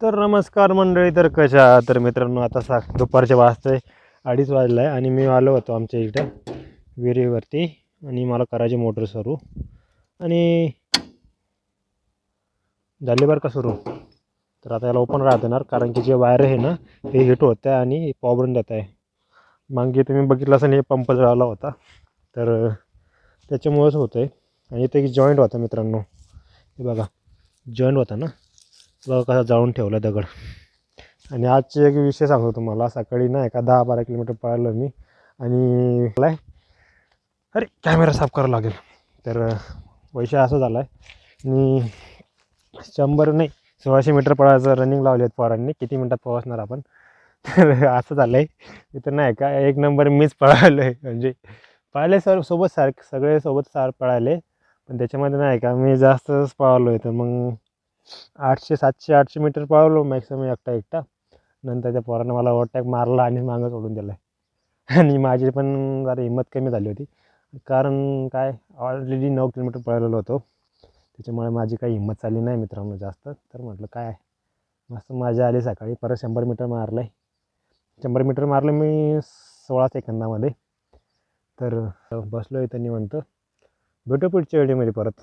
तर नमस्कार मंडळी. तर कशा तर मित्रांनो, आता दुपारचे वाजते 2:30 वाजला आहे आणि मी आलो होतो आमच्या इकडं विहिरीवरती आणि मला करायची मोटर सुरू आणि झाली बरं का सुरू. तर आता याला ओपन राहत येणार कारण की जे वायर आहे ना हे हिट होत आहे आणि पॉवरून देत आहे. मागे तुम्ही बघितलं असं हे पंप जळाला होता तर त्याच्यामुळेच होतं आहे. आणि इथे एक जॉईंट होता मित्रांनो, हे बघा जॉईंट होता ना, बघा कसा जाळून ठेवला दगड. आणि आजचे एक विषय सांगतो तुम्हाला. सकाळी ना एका 10-12 किलोमीटर पळालो मी आणि अरे कॅमेरा साफ करावा लागेल. तर विषय असा झाला आहे, मी 100 नाही 1600 मीटर पळायचं रनिंग लावले आहेत पोरांनी. किती मिनटात पोहोचणार आपण. तर असं झालं आहे इथं नाही का, एक नंबर मीच पळालो आहे. म्हणजे पळाले सगळे सोबत पळाले, पण त्याच्यामध्ये नाही का मी जास्तच पळालो आहे. तर मग 800 700 800 मीटर पळालो मॅक्सिमम एकटा. नंतर त्या पोरानं मला ओव्हरटॅक मारला आणि मागं सोडून दिला आहे. आणि माझी पण जरा हिंमत कमी झाली होती, कारण काय ऑलरेडी 9 किलोमीटर पळालेलो होतो. त्याच्यामुळे माझी काही हिंमत चालली नाही मित्रांनो जास्त. तर म्हटलं काय मस्त मजा आली. सकाळी परत 100 मीटर मारलं आहे. 100 मीटर मारलं मी 16 सेकंदामध्ये. तर बसलो इथं निवांत. भेटू पुढच्या व्हिडिओमध्ये परत.